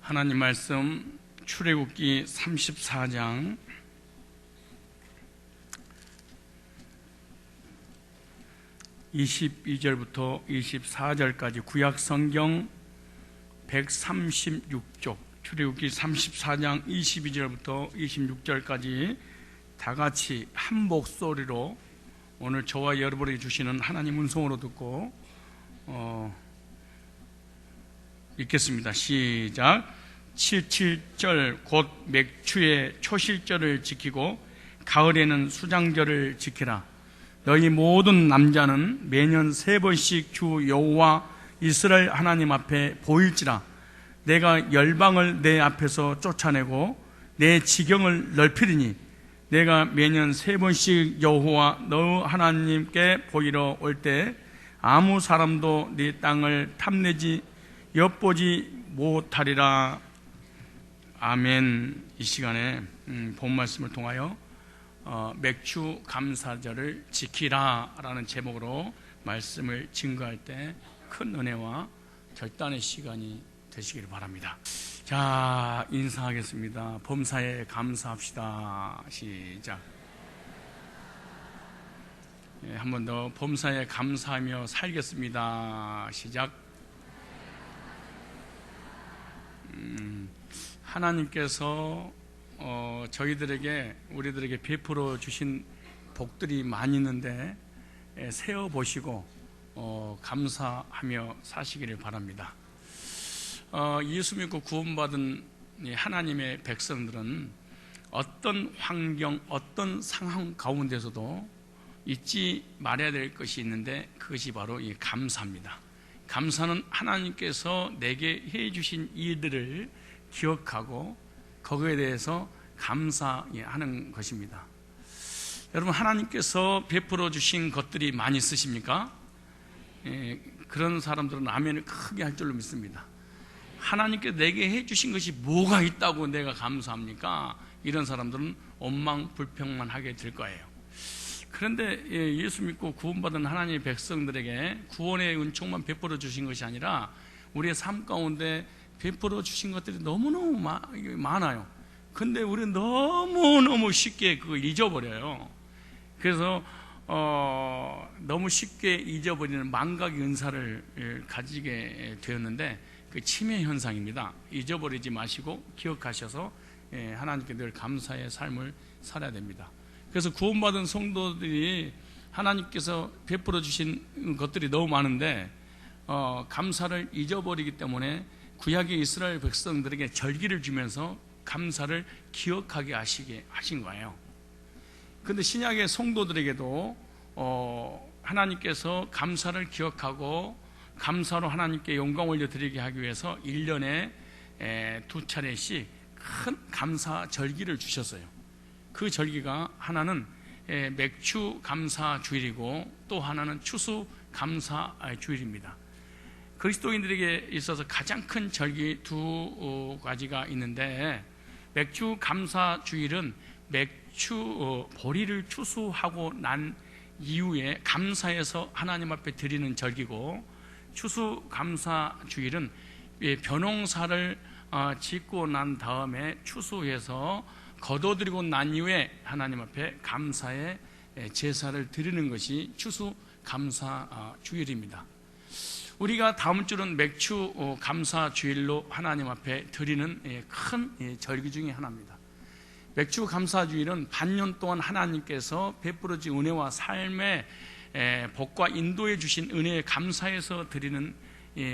하나님 말씀 출애굽기 34장 22절부터 24절까지 구약 성경 136쪽 출애굽기 34장 22절부터 26절까지 다 같이 한 목소리로 오늘 저와 여러분에게 주시는 하나님 음성으로 듣고 읽겠습니다. 시작. 77절 곧 맥추의 초실절을 지키고 가을에는 수장절을 지키라. 너희 모든 남자는 매년 3번씩 주 여호와 이스라엘 하나님 앞에 보일지라. 내가 열방을 내 앞에서 쫓아내고 내 지경을 넓히리니 내가 매년 3번씩 여호와 너 하나님께 보이러 올 때 아무 사람도 네 땅을 탐내지 엿보지 못하리라. 아멘. 이 시간에 본 말씀을 통하여 맥추 감사절을 지키라 라는 제목으로 말씀을 증거할 때 큰 은혜와 결단의 시간이 되시기를 바랍니다. 자, 인사하겠습니다. 범사에 감사합시다. 시작. 한 번 더 범사에 감사하며 살겠습니다. 시작. 하나님께서 우리들에게 베풀어 주신 복들이 많이 있는데 세어보시고 감사하며 사시기를 바랍니다. 예수 믿고 구원받은 하나님의 백성들은 어떤 환경, 어떤 상황 가운데서도 잊지 말아야 될 것이 있는데 그것이 바로 이 감사입니다. 감사는 하나님께서 내게 해주신 일들을 기억하고 거기에 대해서 감사하는 것입니다. 여러분, 하나님께서 베풀어 주신 것들이 많이 있으십니까? 그런 사람들은 아멘을 크게 할 줄로 믿습니다. 하나님께 내게 해주신 것이 뭐가 있다고 내가 감사합니까? 이런 사람들은 원망불평만 하게 될 거예요. 그런데 예수 믿고 구원받은 하나님의 백성들에게 구원의 은총만 베풀어 주신 것이 아니라 우리의 삶 가운데 베풀어 주신 것들이 너무너무 많아요. 근데 우리는 너무너무 쉽게 그걸 잊어버려요. 그래서 너무 쉽게 잊어버리는 망각의 은사를 가지게 되었는데 그 치매 현상입니다. 잊어버리지 마시고 기억하셔서 하나님께 늘 감사의 삶을 살아야 됩니다. 그래서 구원받은 성도들이 하나님께서 베풀어 주신 것들이 너무 많은데 감사를 잊어버리기 때문에 구약의 이스라엘 백성들에게 절기를 주면서 감사를 기억하게 하신 거예요. 그런데 신약의 성도들에게도 하나님께서 감사를 기억하고 감사로 하나님께 영광 올려드리게 하기 위해서 1년에 2차례씩 큰 감사 절기를 주셨어요. 그 절기가 하나는 맥추 감사 주일이고 또 하나는 추수 감사 주일입니다. 그리스도인들에게 있어서 가장 큰 절기 두 가지가 있는데 맥추 감사 주일은 맥추 보리를 추수하고 난 이후에 감사해서 하나님 앞에 드리는 절기고, 추수 감사 주일은 벼농사를 짓고 난 다음에 추수해서 거둬들이고 난 이후에 하나님 앞에 감사의 제사를 드리는 것이 추수 감사 주일입니다. 우리가 다음 주는 맥추 감사 주일로 하나님 앞에 드리는 큰 절기 중에 하나입니다. 맥추 감사 주일은 반년 동안 하나님께서 베풀어 주신 은혜와 삶의 복과 인도해 주신 은혜에 감사해서 드리는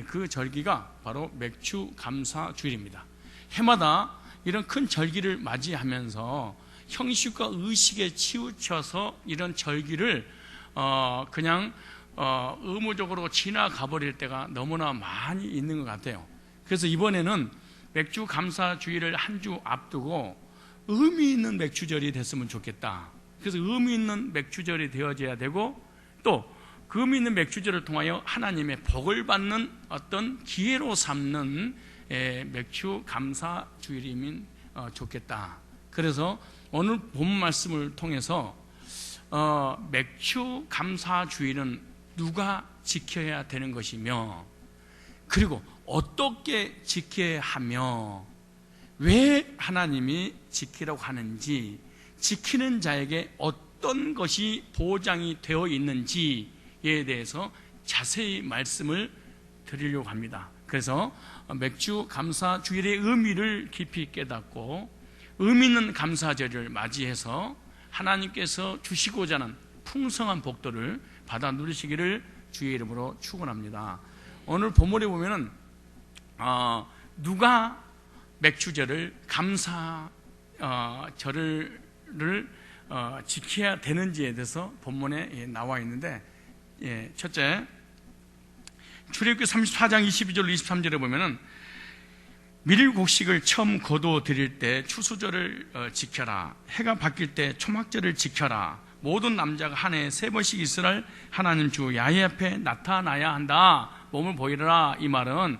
그 절기가 바로 맥추 감사 주일입니다. 해마다 이런 큰 절기를 맞이하면서 형식과 의식에 치우쳐서 이런 절기를 그냥 의무적으로 지나가 버릴 때가 너무나 많이 있는 것 같아요. 그래서 이번에는 맥주 감사 주일을 한 주 앞두고 의미 있는 맥주절이 됐으면 좋겠다. 그래서 의미 있는 맥주절이 되어져야 되고 또 그 의미 있는 맥주절을 통하여 하나님의 복을 받는 어떤 기회로 삼는 맥주 감사 주일이면 좋겠다. 그래서 오늘 본 말씀을 통해서 맥주 감사 주일은 누가 지켜야 되는 것이며 그리고 어떻게 지켜야 하며 왜 하나님이 지키라고 하는지, 지키는 자에게 어떤 것이 보장이 되어 있는지에 대해서 자세히 말씀을 드리려고 합니다. 그래서 맥주 감사 주일의 의미를 깊이 깨닫고 의미 있는 감사절을 맞이해서 하나님께서 주시고자 하는 풍성한 복들을 받아 누리시기를 주의 이름으로 축원합니다. 오늘 본문에 보면은 누가 맥주절을 감사절을 지켜야 되는지에 대해서 본문에 나와 있는데, 첫째, 출애굽기 34장 22절 23절에 보면은 밀곡식을 처음 거두어 드릴 때 추수절을 지켜라. 해가 바뀔 때 초막절을 지켜라. 모든 남자가 한 해에 3번씩 이스라엘 하나님 주 야훼 앞에 나타나야 한다. 몸을 보이라. 이 말은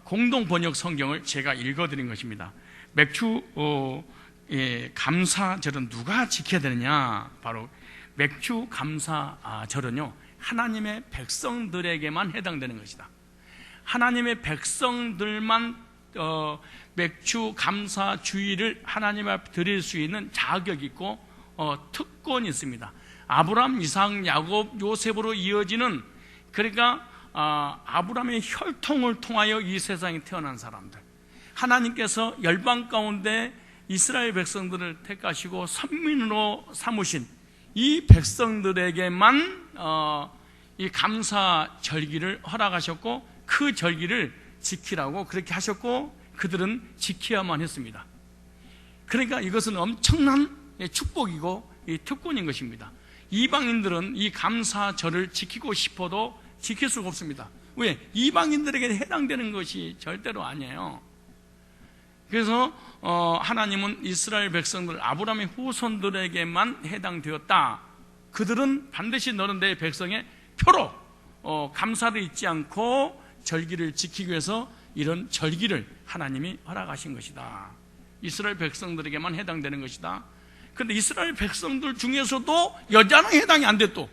공동 번역 성경을 제가 읽어드린 것입니다. 맥주 감사절은 누가 지켜야 되느냐? 바로 맥주 감사절은요, 하나님의 백성들에게만 해당되는 것이다. 하나님의 백성들만 맥주 감사 주일을 하나님 앞에 드릴 수 있는 자격이 있고 특권이 있습니다. 아브라함, 이삭, 야곱, 요셉으로 이어지는, 그러니까 아브라함의 혈통을 통하여 이 세상에 태어난 사람들, 하나님께서 열방 가운데 이스라엘 백성들을 택하시고 선민으로 삼으신 이 백성들에게만 이 감사 절기를 허락하셨고, 그 절기를 지키라고 그렇게 하셨고, 그들은 지켜야만 했습니다. 그러니까 이것은 엄청난 축복이고 이 특권인 것입니다. 이방인들은 이 감사절을 지키고 싶어도 지킬 수가 없습니다. 왜? 이방인들에게 해당되는 것이 절대로 아니에요. 그래서 하나님은 이스라엘 백성들, 아브라함의 후손들에게만 해당되었다. 그들은 반드시 너는 내 백성의 표로 감사를 잊지 않고 절기를 지키기 위해서 이런 절기를 하나님이 허락하신 것이다. 이스라엘 백성들에게만 해당되는 것이다. 그런데 이스라엘 백성들 중에서도 여자는 해당이 안 돼. 또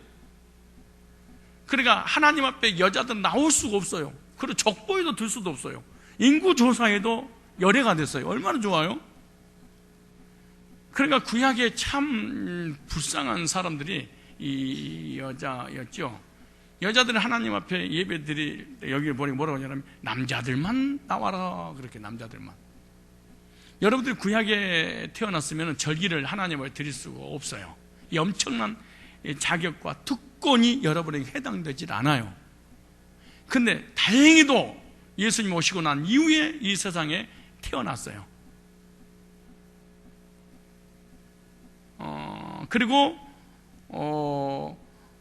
그러니까 하나님 앞에 여자들은 나올 수가 없어요. 그리고 족보에도 들 수도 없어요. 인구조사에도 열애가 됐어요. 얼마나 좋아요? 그러니까 구약에 참 불쌍한 사람들이 이 여자였죠. 여자들은 하나님 앞에 예배드릴 때 여기를 보니 뭐라고 하냐면 남자들만 나와라. 그렇게 남자들만. 여러분들이 구약에 태어났으면 절기를 하나님 앞에 드릴 수가 없어요. 이 엄청난 자격과 특권이 여러분에게 해당되질 않아요. 근데 다행히도 예수님 오시고 난 이후에 이 세상에 태어났어요. 그리고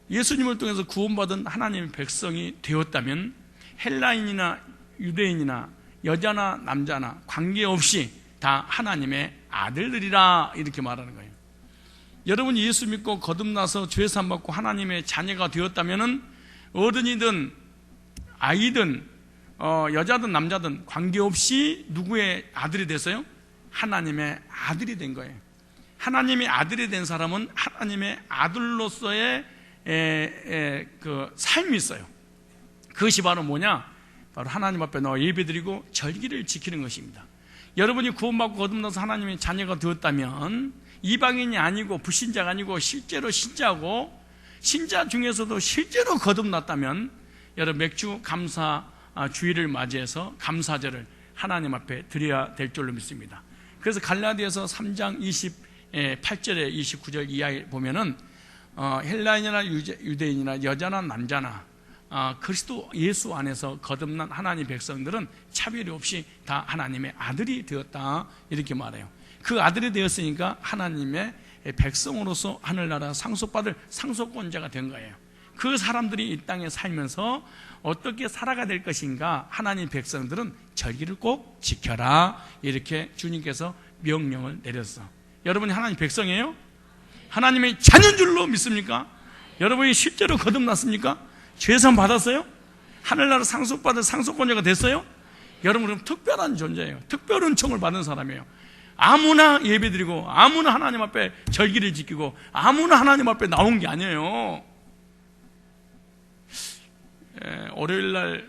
예수님을 통해서 구원받은 하나님의 백성이 되었다면 헬라인이나 유대인이나 여자나 남자나 관계없이 다 하나님의 아들들이라 이렇게 말하는 거예요. 여러분이 예수 믿고 거듭나서 죄사함 받고 하나님의 자녀가 되었다면 어른이든 아이든 여자든 남자든 관계없이 누구의 아들이 됐어요? 하나님의 아들이 된 거예요. 하나님의 아들이 된 사람은 하나님의 아들로서의 그 삶이 있어요. 그것이 바로 뭐냐? 바로 하나님 앞에 나와 예배드리고 절기를 지키는 것입니다. 여러분이 구원받고 거듭나서 하나님의 자녀가 되었다면 이방인이 아니고 불신자가 아니고 실제로 신자고 신자 중에서도 실제로 거듭났다면 여러분 맥주 감사 주일을 맞이해서 감사절을 하나님 앞에 드려야 될 줄로 믿습니다. 그래서 갈라디아서 3장 28절에 29절 이하에 보면은 헬라인이나 유대인이나 여자나 남자나 그리스도 예수 안에서 거듭난 하나님 백성들은 차별이 없이 다 하나님의 아들이 되었다 이렇게 말해요. 그 아들이 되었으니까 하나님의 백성으로서 하늘나라 상속받을 상속권자가 된 거예요. 그 사람들이 이 땅에 살면서 어떻게 살아가야 될 것인가? 하나님 백성들은 절기를 꼭 지켜라 이렇게 주님께서 명령을 내렸어. 여러분이 하나님 백성이에요? 하나님의 자녀인 줄로 믿습니까? 여러분이 실제로 거듭났습니까? 죄사함 받았어요? 하늘나라 상속받을 상속권자가 됐어요? 여러분은 특별한 존재예요. 특별 은총을 받은 사람이에요. 아무나 예배드리고 아무나 하나님 앞에 절기를 지키고 아무나 하나님 앞에 나온 게 아니에요. 월요일날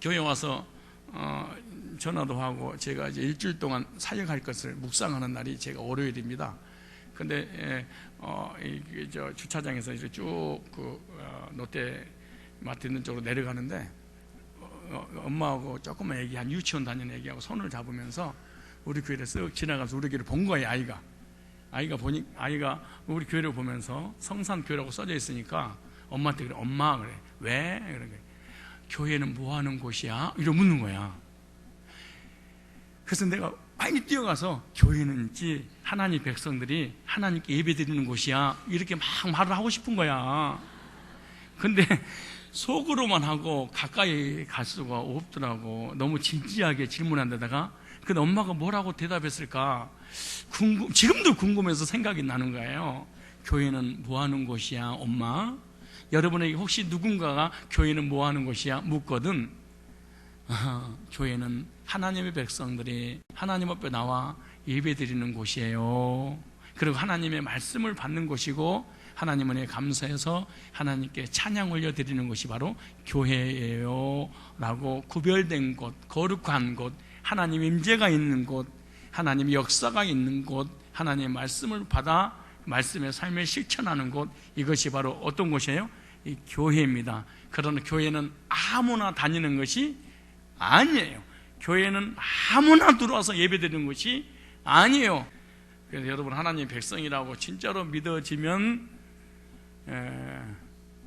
교회 와서 전화도 하고 제가 이제 일주일 동안 사역할 것을 묵상하는 날이 제가 월요일입니다. 근데 저 주차장에서 이제 쭉 롯데마트 있는 쪽으로 내려가는데 엄마하고 조금만 한 유치원 다니는 애기하고 손을 잡으면서 우리 교회를 쓱 지나가면서 우리 교회를 본 거예요. 아이가 우리 교회를 보면서 성산교회라고 써져 있으니까 엄마한테 그래. 엄마 그래. 왜? 그래. 교회는 뭐 하는 곳이야? 이러고 묻는 거야. 그래서 내가 빨리 뛰어가서 교회는지 하나님 백성들이 하나님께 예배드리는 곳이야. 이렇게 막 말을 하고 싶은 거야. 근데 속으로만 하고 가까이 갈 수가 없더라고. 너무 진지하게 질문한 데다가. 근데 엄마가 뭐라고 대답했을까? 지금도 궁금해서 생각이 나는 거예요. 교회는 뭐 하는 곳이야, 엄마? 여러분에게 혹시 누군가가 교회는 뭐 하는 곳이야? 묻거든. 교회는 하나님의 백성들이 하나님 앞에 나와 예배드리는 곳이에요. 그리고 하나님의 말씀을 받는 곳이고 하나님 은혜에 감사해서 하나님께 찬양 올려드리는 곳이 바로 교회예요 라고 구별된 곳, 거룩한 곳, 하나님의 임재가 있는 곳, 하나님의 역사가 있는 곳, 하나님의 말씀을 받아 말씀의 삶을 실천하는 곳, 이것이 바로 어떤 곳이에요? 이 교회입니다. 그러나 교회는 아무나 다니는 것이 아니에요. 교회는 아무나 들어와서 예배드리는 것이 아니에요. 그래서 여러분 하나님의 백성이라고 진짜로 믿어지면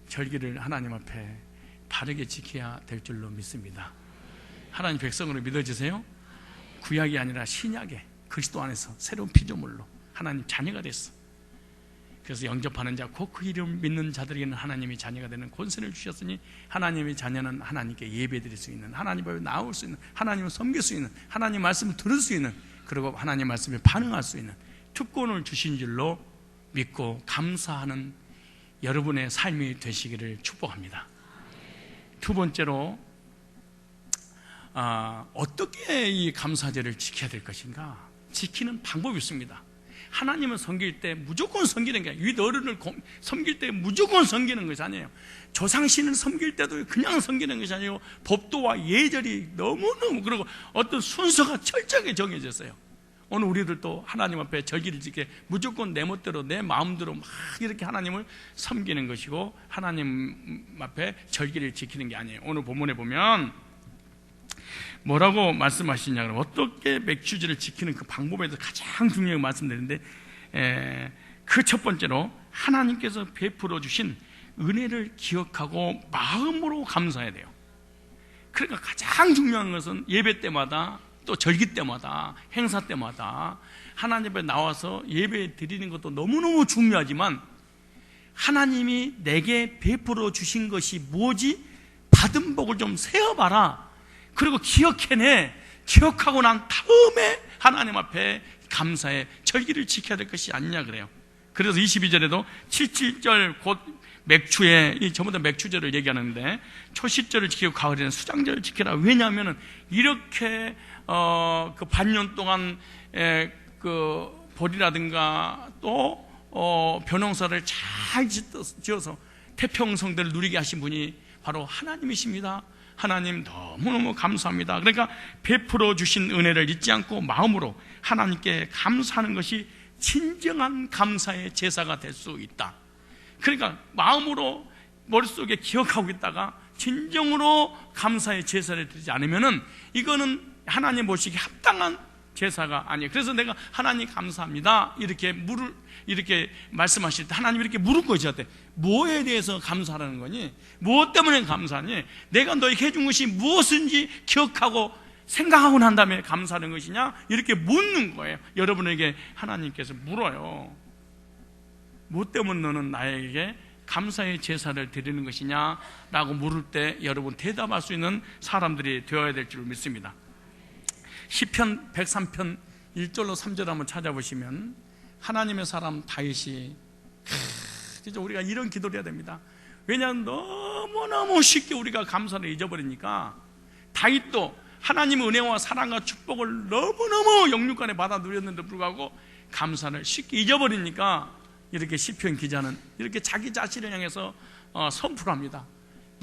절기를 하나님 앞에 바르게 지켜야 될 줄로 믿습니다. 하나님 백성으로 믿어지세요? 구약이 아니라 신약에 그리스도 안에서 새로운 피조물로 하나님 자녀가 됐어. 그래서 영접하는 자, 곧 그 이름 믿는 자들에게는 하나님이 자녀가 되는 권세를 주셨으니 하나님의 자녀는 하나님께 예배드릴 수 있는, 하나님 앞에 나올 수 있는, 하나님을 섬길 수 있는, 하나님 말씀을 들을 수 있는, 그리고 하나님 말씀에 반응할 수 있는 특권을 주신 줄로 믿고 감사하는 여러분의 삶이 되시기를 축복합니다. 두 번째로 어떻게 이 감사제를 지켜야 될 것인가? 지키는 방법이 있습니다. 하나님을 섬길 때 무조건 섬기는 게 아니에요. 윗 어른을 섬길 때 무조건 섬기는 것이 아니에요. 조상신을 섬길 때도 그냥 섬기는 것이 아니고 법도와 예절이 너무너무, 그리고 어떤 순서가 철저하게 정해졌어요. 오늘 우리들도 하나님 앞에 절기를 지켜 무조건 내 멋대로 내 마음대로 막 이렇게 하나님을 섬기는 것이고 하나님 앞에 절기를 지키는 게 아니에요. 오늘 본문에 보면 뭐라고 말씀하시냐, 그러면 어떻게 맥주제를 지키는 그 방법에 대해서 가장 중요하게 말씀드리는데, 그 첫 번째로 하나님께서 베풀어 주신 은혜를 기억하고 마음으로 감사해야 돼요. 그러니까 가장 중요한 것은 예배 때마다 또 절기 때마다 행사 때마다 하나님 앞에 나와서 예배 드리는 것도 너무너무 중요하지만 하나님이 내게 베풀어 주신 것이 뭐지? 받은 복을 좀 세어봐라. 그리고 기억해내. 기억하고 난 다음에 하나님 앞에 감사해 절기를 지켜야 될 것이 아니냐 그래요. 그래서 22절에도 77절 곧 맥추에, 전부 다 맥추절을 얘기하는데 초시절을 지키고 가을에는 수장절을 지켜라. 왜냐하면 이렇게 그 반년 동안 그 벌이라든가 또 벼농사를 잘 지어서 태평성대를 누리게 하신 분이 바로 하나님이십니다. 하나님 너무너무 감사합니다. 그러니까 베풀어 주신 은혜를 잊지 않고 마음으로 하나님께 감사하는 것이 진정한 감사의 제사가 될 수 있다. 그러니까 마음으로 머릿속에 기억하고 있다가 진정으로 감사의 제사를 드리지 않으면은 이거는 하나님 보시기에 합당한 제사가 아니에요. 그래서 내가 하나님 감사합니다 이렇게 말씀하실 때 하나님 이렇게 물을 거예요. 저한테 뭐에 대해서 감사하는 거니? 무엇 때문에 감사하니? 내가 너에게 해준 것이 무엇인지 기억하고 생각하고 난 다음에 감사하는 것이냐? 이렇게 묻는 거예요. 여러분에게 하나님께서 물어요. 무엇 때문에 너는 나에게 감사의 제사를 드리는 것이냐? 라고 물을 때 여러분 대답할 수 있는 사람들이 되어야 될 줄 믿습니다. 시편 103편 1절로 3절 한번 찾아보시면 하나님의 사람 다윗이 진짜 우리가 이런 기도를 해야 됩니다. 왜냐하면 너무너무 쉽게 우리가 감사를 잊어버리니까 다윗도 하나님의 은혜와 사랑과 축복을 너무너무 영육간에 받아 누렸는데 불구하고 감사를 쉽게 잊어버리니까 이렇게 시편 기자는 이렇게 자기 자신을 향해서 선포합니다.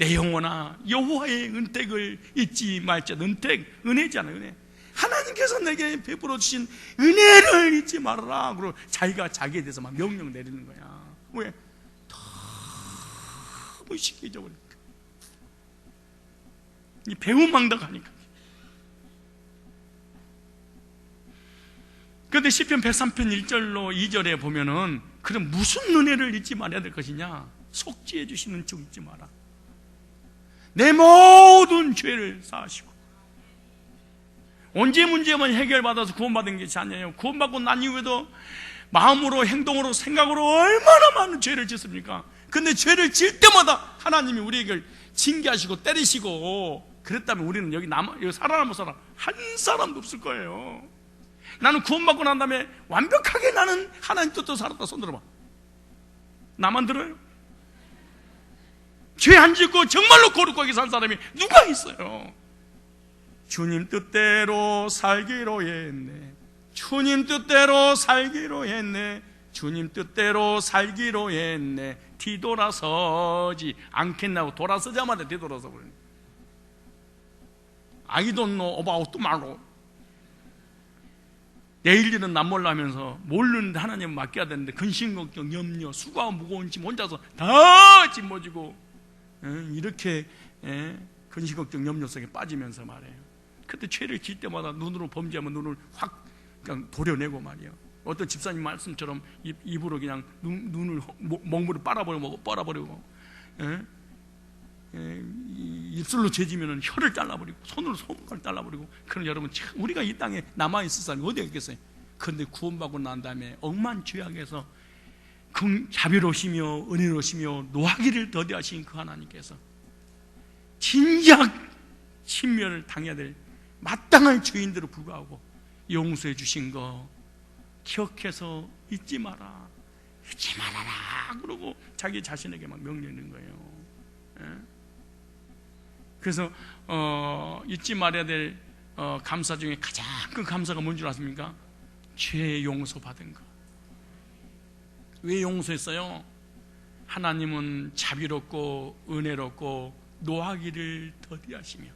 내 영혼아 여호와의 은택을 잊지 말자. 은택, 은혜잖아요. 은혜. 하나님께서 내게 베풀어 주신 은혜를 잊지 말아라. 그리고 자기가 자기에 대해서 막 명령 내리는 거야. 왜? 너무 쉽게 잊어버리니까. 이 배은망덕하니까. 그런데 시편 103편 1절로 2절에 보면은 그럼 무슨 은혜를 잊지 말아야 될 것이냐? 속죄해 주시는 줄 잊지 마라. 내 모든 죄를 사하시고. 언제 문제만 해결받아서 구원받은 것이 아니에요. 구원받고 난 이후에도 마음으로, 행동으로, 생각으로 얼마나 많은 죄를 짓습니까? 근데 죄를 지을 때마다 하나님이 우리에게 징계하시고 때리시고 그랬다면 우리는 여기 살아남은 사람 한 사람도 없을 거예요. 나는 구원받고 난 다음에 완벽하게 나는 하나님 뜻대로 살았다. 손 들어봐. 나만 들어요? 죄 안 짓고 정말로 거룩하게 산 사람이 누가 있어요? 주님 뜻대로 살기로 했네. 주님 뜻대로 살기로 했네. 주님 뜻대로 살기로 했네. 뒤돌아서지 않겠나고 돌아서자마자 뒤돌아서 버리네. I don't know about tomorrow. 내일 일은 난 몰라 하면서 모르는데 하나님 맡겨야 되는데 근심 걱정 염려 수고하고 무거운 짐 혼자서 다 짊어지고 이렇게 근심 걱정 염려 속에 빠지면서 말해요. 그때 죄를 지을 때마다 눈으로 범죄하면 눈을 확 그냥 도려내고 말이에요. 어떤 집사님 말씀처럼 입으로 그냥 눈을 먹물을 빨아버리고 입술로 죄지면 혀를 잘라버리고 손으로 손가락을 잘라버리고. 그럼 여러분 참 우리가 이 땅에 남아있을 사람이 어디가 있겠어요? 그런데 구원받고 난 다음에 억만 죄악에서 자비로우시며 은혜로우시며 노하기를 더디하신 그 하나님께서 진작 신멸을 당해야 될 마땅한 죄인들을 불구하고 용서해 주신 거 기억해서 잊지 마라. 잊지 말아라. 그러고 자기 자신에게 막 명령하는 거예요. 그래서 잊지 말아야 될 감사 중에 가장 큰 감사가 뭔 줄 아십니까? 죄 용서 받은 거. 왜 용서했어요? 하나님은 자비롭고 은혜롭고 노하기를 더디하시며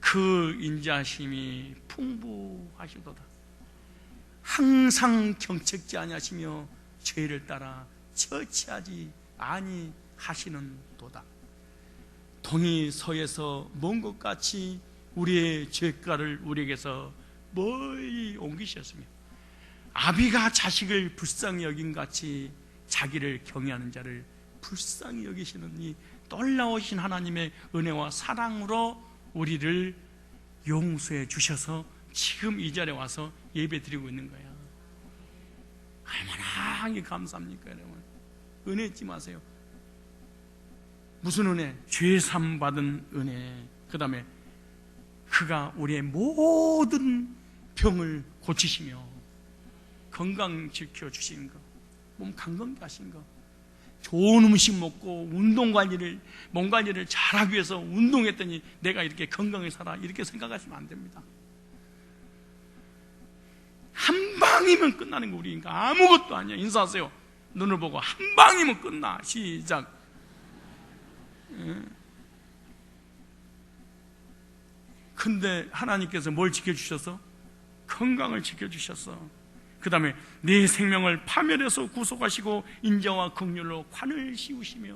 그 인자심이 풍부하시도다. 항상 경책지 아니하시며 죄를 따라 처치하지 아니하시는 도다. 동이 서에서 먼 것 같이 우리의 죄가를 우리에게서 멀리 옮기셨으며 아비가 자식을 불쌍히 여긴 같이 자기를 경외하는 자를 불쌍히 여기시는 이 놀라우신 하나님의 은혜와 사랑으로 우리를 용서해 주셔서 지금 이 자리에 와서 예배 드리고 있는 거야. 얼마나 감사합니까 여러분. 은혜 잊지 마세요. 무슨 은혜? 죄삼 받은 은혜. 그 다음에 그가 우리의 모든 병을 고치시며 건강 지켜주신 거, 몸 강건케 하신 거, 좋은 음식 먹고 운동 관리를, 몸 관리를 잘하기 위해서 운동했더니 내가 이렇게 건강하게 살아, 이렇게 생각하시면 안 됩니다. 한 방이면 끝나는 거 우리니까 아무것도 아니야. 인사하세요. 눈을 보고 한 방이면 끝나. 시작. 근데 하나님께서 뭘 지켜주셔서? 건강을 지켜주셨어. 그 다음에 내 생명을 파멸해서 구속하시고 인자와 긍휼로 관을 씌우시며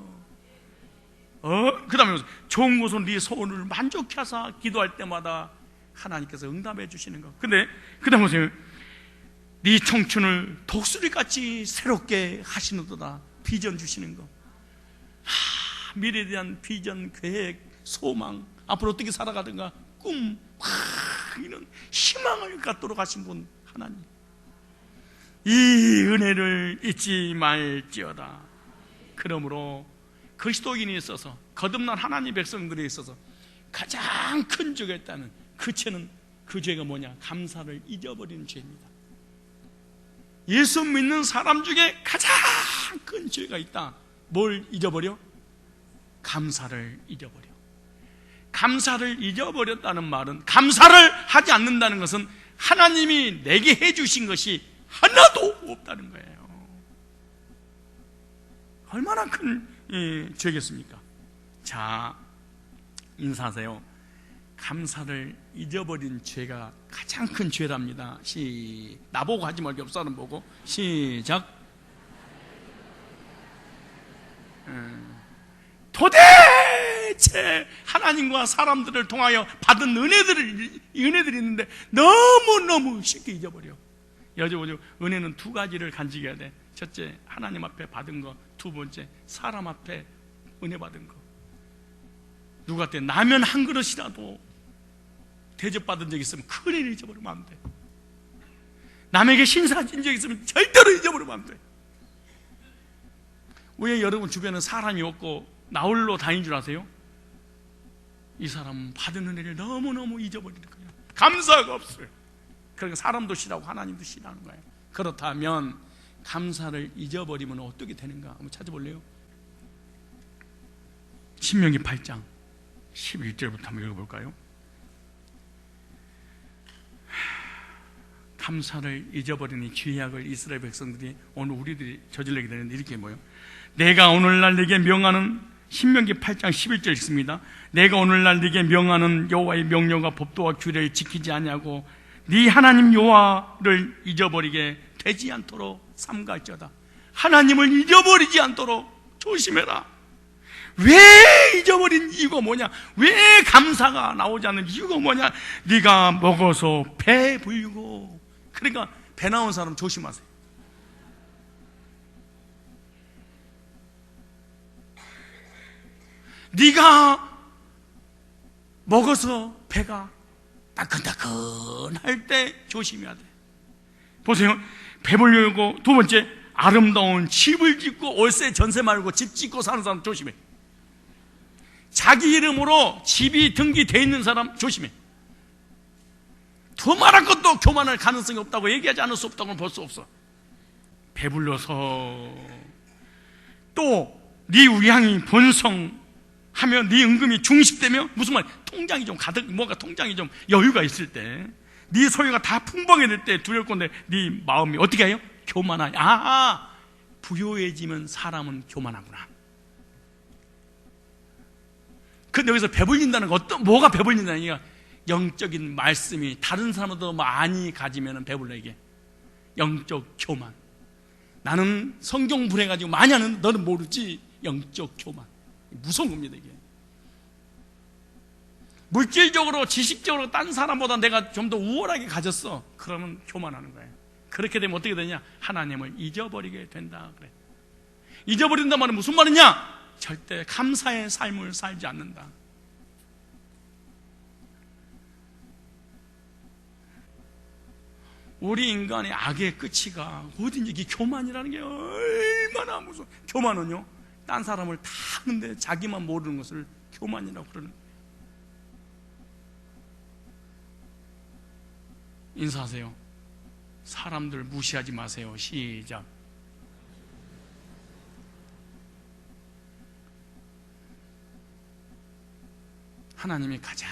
그 다음에 좋은 곳은 네 소원을 만족케 하사 기도할 때마다 하나님께서 응답해 주시는 거. 근데 그 다음에 보세요. 네 청춘을 독수리같이 새롭게 하시는도다. 비전 주시는 거. 미래에 대한 비전, 계획, 소망, 앞으로 어떻게 살아가든가 꿈, 이런 희망을 갖도록 하신 분 하나님. 이 은혜를 잊지 말지어다. 그러므로 그리스도인이 있어서, 거듭난 하나님 백성들이 있어서 가장 큰 죄가 있다는 그 죄는, 그 죄가 뭐냐? 감사를 잊어버리는 죄입니다. 예수 믿는 사람 중에 가장 큰 죄가 있다. 뭘 잊어버려? 감사를 잊어버려. 감사를 잊어버렸다는 말은, 감사를 하지 않는다는 것은 하나님이 내게 해주신 것이 하나도 없다는 거예요. 얼마나 큰 죄겠습니까? 자, 인사하세요. 감사를 잊어버린 죄가 가장 큰 죄랍니다. 나보고 하지 말고 옆 사람 보고 시작. 도대체 하나님과 사람들을 통하여 받은 은혜들이 있는데 너무너무 쉽게 잊어버려. 여쭤보죠. 은혜는 두 가지를 간직해야 돼. 첫째, 하나님 앞에 받은 거. 두 번째, 사람 앞에 은혜 받은 거. 누구한테 라면 한 그릇이라도 대접받은 적 있으면 큰일 잊어버리면 안 돼. 남에게 신사진 적 있으면 절대로 잊어버리면 안 돼. 왜 여러분 주변에 사람이 없고 나홀로 다닌 줄 아세요? 이 사람은 받은 은혜를 너무너무 잊어버리는 거예요. 감사가 없어요. 그러니까 사람도 싫어하고 하나님도 싫어하는 거예요. 그렇다면 감사를 잊어버리면 어떻게 되는가 한번 찾아볼래요? 신명기 8장 11절부터 한번 읽어볼까요? 감사를 잊어버리는 이 죄악을 이스라엘 백성들이 오늘 우리들이 저질러게 되는데 이렇게 뭐예요? 내가 오늘날 네게 명하는, 신명기 8장 11절 읽습니다. 내가 오늘날 네게 명하는 여호와의 명령과 법도와 규례를 지키지 아니하고 네 하나님 여호와를 잊어버리게 되지 않도록 삼갈지어다. 하나님을 잊어버리지 않도록 조심해라. 왜 잊어버린 이유가 뭐냐? 왜 감사가 나오지 않는 이유가 뭐냐? 네가 먹어서 배 불리고. 그러니까 배 나온 사람 조심하세요. 네가 먹어서 배가 따끈따끈할 때 조심해야 돼. 보세요. 배불리고, 두 번째, 아름다운 집을 짓고 월세 전세 말고 집 짓고 사는 사람 조심해. 자기 이름으로 집이 등기되어 있는 사람 조심해. 두말할 것도 교만할 가능성이 없다고 얘기하지 않을 수 없다고는 볼 수 없어. 배불러서 또 네 우양이 번성하면, 네 은금이 중식되면, 무슨 말, 통장이 좀 가득, 뭔가 통장이 좀 여유가 있을 때, 네 소유가 다 풍성해질 때 두려울 건데 네 마음이 어떻게 해요? 교만하냐. 부유해지면 사람은 교만하구나. 근데 여기서 배불린다는 거, 뭐가 배불린다는 얘기가, 영적인 말씀이 다른 사람보다 많이 가지면 배불러. 이게 영적 교만. 나는 성경 분해가지고 많이 하는데 너는 모르지. 영적 교만. 무서운 겁니다. 이게 물질적으로 지식적으로 딴 사람보다 내가 좀 더 우월하게 가졌어. 그러면 교만하는 거예요. 그렇게 되면 어떻게 되냐? 하나님을 잊어버리게 된다 그래. 잊어버린단 말은 무슨 말이냐? 절대 감사의 삶을 살지 않는다. 우리 인간의 악의 끝이가 어딘지, 이게 교만이라는 게 얼마나 무서워. 교만은요, 딴 사람을 다 하는데 자기만 모르는 것을 교만이라고 그러는 거예요. 인사하세요. 사람들 무시하지 마세요. 시작. 하나님이 가장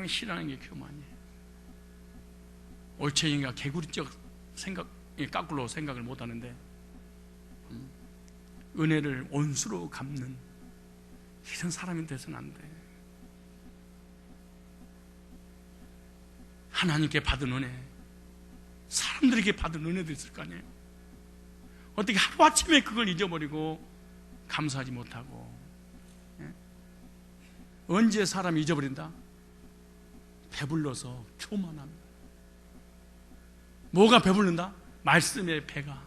싫어하는 게 교만이에요. 올챙이가 개구리적 생각, 까꿀로 생각을 못하는데 은혜를 원수로 갚는 이런 사람이 돼서는 안 돼. 하나님께 받은 은혜, 사람들에게 받은 은혜도 있을 거 아니에요. 어떻게 하루아침에 그걸 잊어버리고 감사하지 못하고. 언제 사람이 잊어버린다? 배불러서 교만합니다. 뭐가 배부른다? 말씀의 배가.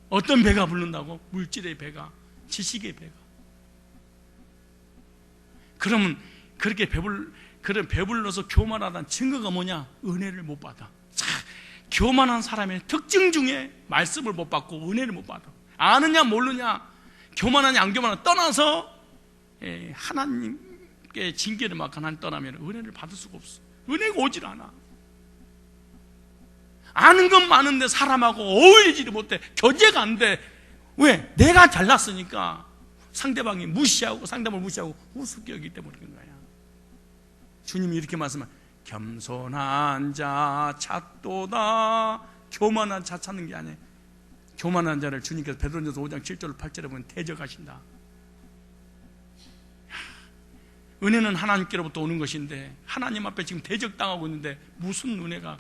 어떤 배가 부른다고? 물질의 배가, 지식의 배가. 그러면 그렇게 배불러서 교만하다는 증거가 뭐냐? 은혜를 못 받아. 자, 교만한 사람의 특징 중에 말씀을 못 받고 은혜를 못 받아. 아느냐 모르냐, 교만하냐 안 교만하냐 떠나서 하나님께 징계를 막 하나님 떠나면 은혜를 받을 수가 없어. 은혜가 오질 않아. 아는 건 많은데 사람하고 어울리지도 못해. 교제가 안 돼. 왜? 내가 잘났으니까 상대방이 무시하고, 상대방을 무시하고 우습게 여기기 때문인 거야. 주님이 이렇게 말씀하면, 겸손한 자 찾도다. 교만한 자 찾는 게 아니에요. 교만한 자를 주님께서 베드로전서 5장 7절 8절에 보면 대적하신다. 은혜는 하나님께로부터 오는 것인데 하나님 앞에 지금 대적당하고 있는데 무슨 은혜가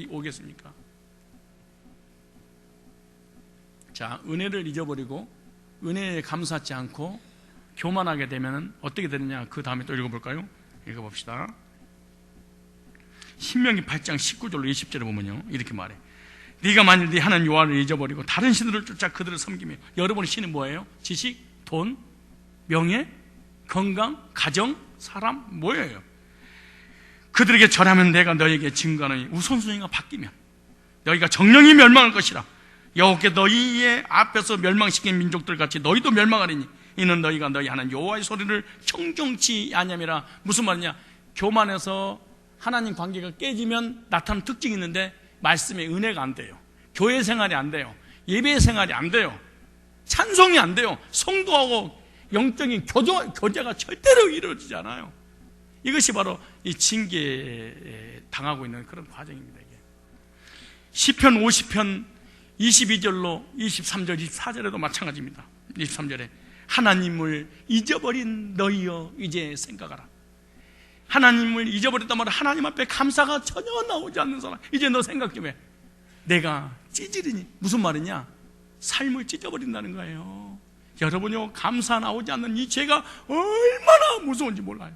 오겠습니까? 자, 은혜를 잊어버리고 은혜에 감사하지 않고 교만하게 되면 어떻게 되느냐, 그 다음에 또 읽어볼까요? 읽어봅시다. 신명기 8장 19절로 20절에 보면요, 이렇게 말해. 네가 만일 네 하나님 여호와를 잊어버리고 다른 신들을 쫓아 그들을 섬기며. 여러분의 신은 뭐예요? 지식, 돈, 명예, 건강, 가정, 사람, 뭐예요? 그들에게 절하면 내가 너에게 증거하노니 우선순위가 바뀌면 너희가 정령이 멸망할 것이라. 여호와께 너희의 앞에서 멸망시킨 민족들 같이 너희도 멸망하리니 이는 너희가 너희 하나님 여호와의 소리를 청종치 아니함이라. 무슨 말이냐? 교만해서 하나님 관계가 깨지면 나타나는 특징이 있는데 말씀의 은혜가 안 돼요. 교회 생활이 안 돼요. 예배 생활이 안 돼요. 찬송이 안 돼요. 성도하고 영적인 교제가 절대로 이루어지지 않아요. 이것이 바로 이 징계에 당하고 있는 그런 과정입니다. 이게. 시편 50편 22절로 23절, 24절에도 마찬가지입니다. 23절에 하나님을 잊어버린 너희여 이제 생각하라. 하나님을 잊어버렸단 말은 하나님 앞에 감사가 전혀 나오지 않는 사람, 이제 너 생각 좀 해. 내가 찌질이니. 무슨 말이냐? 삶을 찢어버린다는 거예요. 여러분요, 감사 나오지 않는 이 죄가 얼마나 무서운지 몰라요.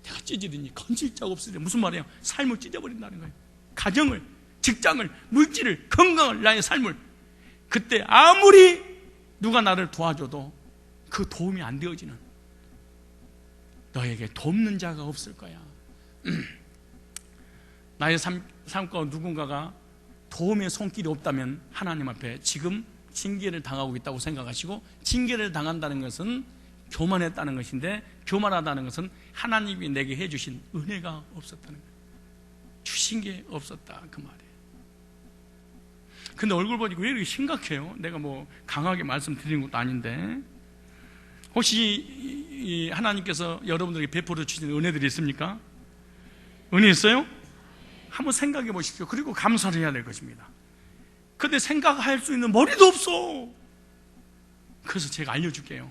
내가 찌질이니 건질 자가 없으니. 무슨 말이에요? 삶을 찢어버린다는 거예요. 가정을, 직장을, 물질을, 건강을, 나의 삶을. 그때 아무리 누가 나를 도와줘도 그 도움이 안 되어지는, 너에게 돕는 자가 없을 거야. 나의 삶 가운데 누군가가 도움의 손길이 없다면 하나님 앞에 지금 징계를 당하고 있다고 생각하시고, 징계를 당한다는 것은 교만했다는 것인데, 교만하다는 것은 하나님이 내게 해주신 은혜가 없었다는 거예요. 주신 게 없었다, 그 말이에요. 근데 얼굴 보니까 왜 이렇게 심각해요? 내가 뭐 강하게 말씀드리는 것도 아닌데. 혹시 하나님께서 여러분들에게 베풀어 주신 은혜들이 있습니까? 은혜 있어요? 한번 생각해 보십시오. 그리고 감사를 해야 될 것입니다. 근데 생각할 수 있는 머리도 없어. 그래서 제가 알려줄게요.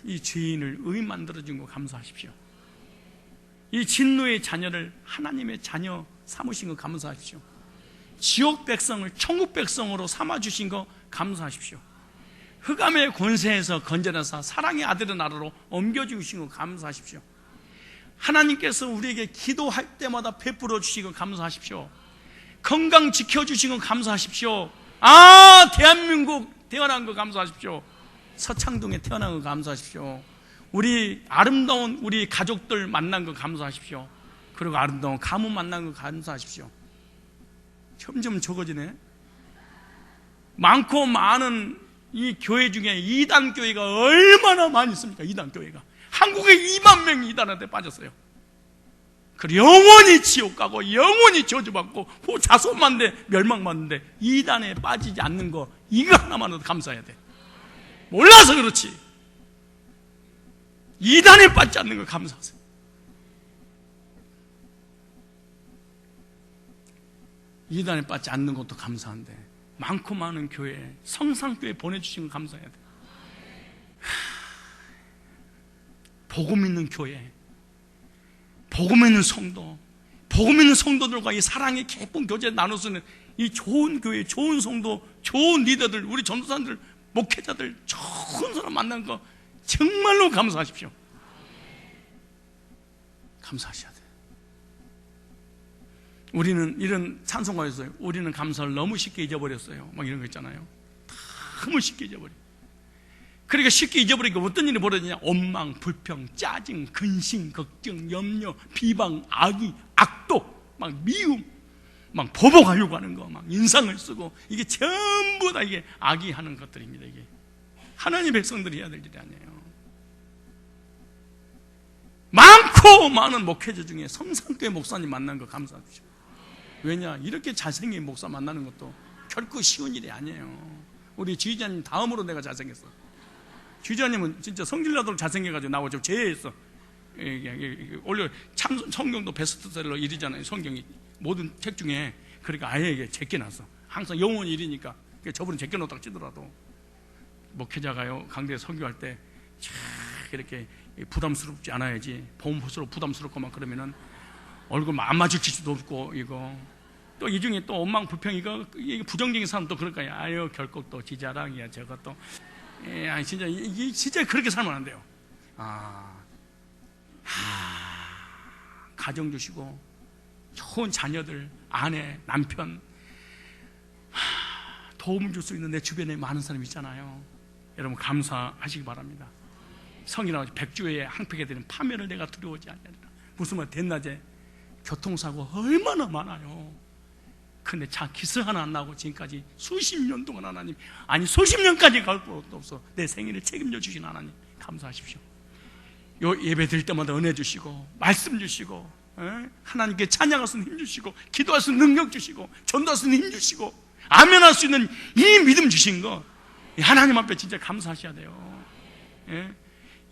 이 죄인을 의인 만들어준 거 감사하십시오. 이 진노의 자녀를 하나님의 자녀 삼으신 거 감사하십시오. 지옥 백성을 천국 백성으로 삼아주신 거 감사하십시오. 흑암의 권세에서 건져내서 사랑의 아들의 나라로 옮겨주신 거 감사하십시오. 하나님께서 우리에게 기도할 때마다 베풀어 주신 거 감사하십시오. 건강 지켜주신 거 감사하십시오. 대한민국 태어난 거 감사하십시오. 서창동에 태어난 거 감사하십시오. 우리 아름다운 우리 가족들 만난 거 감사하십시오. 그리고 아름다운 가문 만난 거 감사하십시오. 점점 적어지네. 많고 많은 이 교회 중에 이단 교회가 얼마나 많이 있습니까? 이단 교회가 한국에 2만 명이 이단한테 빠졌어요. 그리고 영원히 지옥 가고 영원히 저주받고 자손만데 멸망받는데 이단에 빠지지 않는 거, 이거 하나만으로도 감사해야 돼. 몰라서 그렇지. 이단에 빠지지 않는 거 감사하세요. 이단에 빠지지 않는 것도 감사한데 많고 많은 교회, 성상교회 보내주신 거 감사해야 돼. 복음 있는 교회, 복음 있는 성도, 복음 있는 성도들과 이 사랑의 깊은 교제를 나눌 수 있는 이 좋은 교회, 좋은 성도, 좋은 리더들, 우리 전도사들, 목회자들, 좋은 사람 만난 거 정말로 감사하십시오. 감사하셔야 돼요. 우리는 이런 찬송가였어요. 우리는 감사를 너무 쉽게 잊어버렸어요. 막 이런 거 있잖아요. 너무 쉽게 잊어버려. 그러니까 쉽게 잊어버리니까 어떤 일이 벌어지냐? 원망, 불평, 짜증, 근심, 걱정, 염려, 비방, 악의, 악독, 막 미움, 막 보복하려고 하는 거, 막 인상을 쓰고, 이게 전부 다 이게 악이 하는 것들입니다. 이게 하나님 백성들이 해야 될 일이 아니에요. 많고 많은 목회자 중에 성상교회 목사님 만난 거 감사하십시오. 왜냐? 이렇게 잘생긴 목사 만나는 것도 결코 쉬운 일이 아니에요. 우리 지휘자님 다음으로 내가 잘생겼어. 지휘자님은 진짜 성질나도록 잘생겨가지고 나오죠. 제했어. 원래 참 성경도 베스트셀러 1위잖아요. 성경이 모든 책 중에. 그러니까 아예 이게 제껴놨어. 항상 영원히 1위니까 저분은 제껴놓다가 찌더라도 목회자가요 강대에 설교할 때 이렇게 부담스럽지 않아야지. 보험보수로 부담스럽고 막 그러면은 얼굴 안 마주칠 수도 없고, 이거 또 이 중에 또 원망 불평 이거 부정적인 사람도 그럴 거야. 아유 결국 또 지자랑이야 저것도. 아니 진짜 이게 진짜 그렇게 살면 안 돼요. 가정 주시고 좋은 자녀들, 아내, 남편 도움을 줄 수 있는 내 주변에 많은 사람이 있잖아요. 여러분 감사하시기 바랍니다. 성이나 백주에 항폐게 되는 파멸을 내가 두려워하지 않느니라. 무슨 말 대낮에 교통사고 얼마나 많아요. 근데 차 기스 하나 안 나고 지금까지 수십 년 동안 하나님, 아니 수십 년까지 갈 것도 없어 내 생일을 책임져 주신 하나님 감사하십시오. 요 예배 드릴 때마다 은혜 주시고 말씀 주시고 하나님께 찬양할 수 있는 힘 주시고 기도할 수 있는 능력 주시고 전도할 수 있는 힘 주시고 아멘할 수 있는 이 믿음 주신 거 하나님 앞에 진짜 감사하셔야 돼요.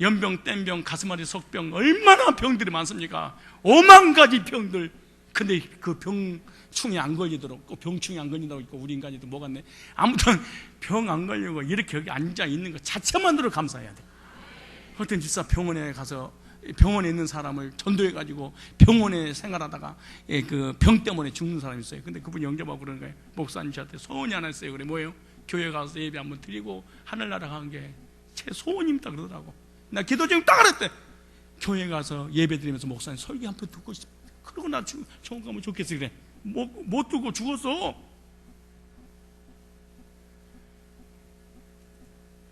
연병, 땜병, 가슴앓이, 속병 얼마나 병들이 많습니까? 5만 가지 병들. 근데 그 병충이 안 걸리도록, 병충이 안 걸린다고 있고 우리 인간이도 뭐같네. 아무튼 병 안 걸리고 이렇게 여기 앉아 있는 것 자체만으로 감사해야 돼. 어떤 집사 병원에 가서 병원에 있는 사람을 전도해가지고 병원에 생활하다가 그 병 때문에 죽는 사람이 있어요. 근데 그분이 영접하고 그러는 거예요. 목사님 저한테 소원이 하나 있어요. 그래 뭐예요? 교회 가서 예배 한번 드리고 하늘나라 가는 게 제 소원입니다 그러더라고. 나 기도 중에 딱 그랬대. 교회 가서 예배 드리면서 목사님 설교 한 편 듣고 싶어. 그러고 나 좋은 거 하면 좋겠어. 그래 못 듣고 죽었어.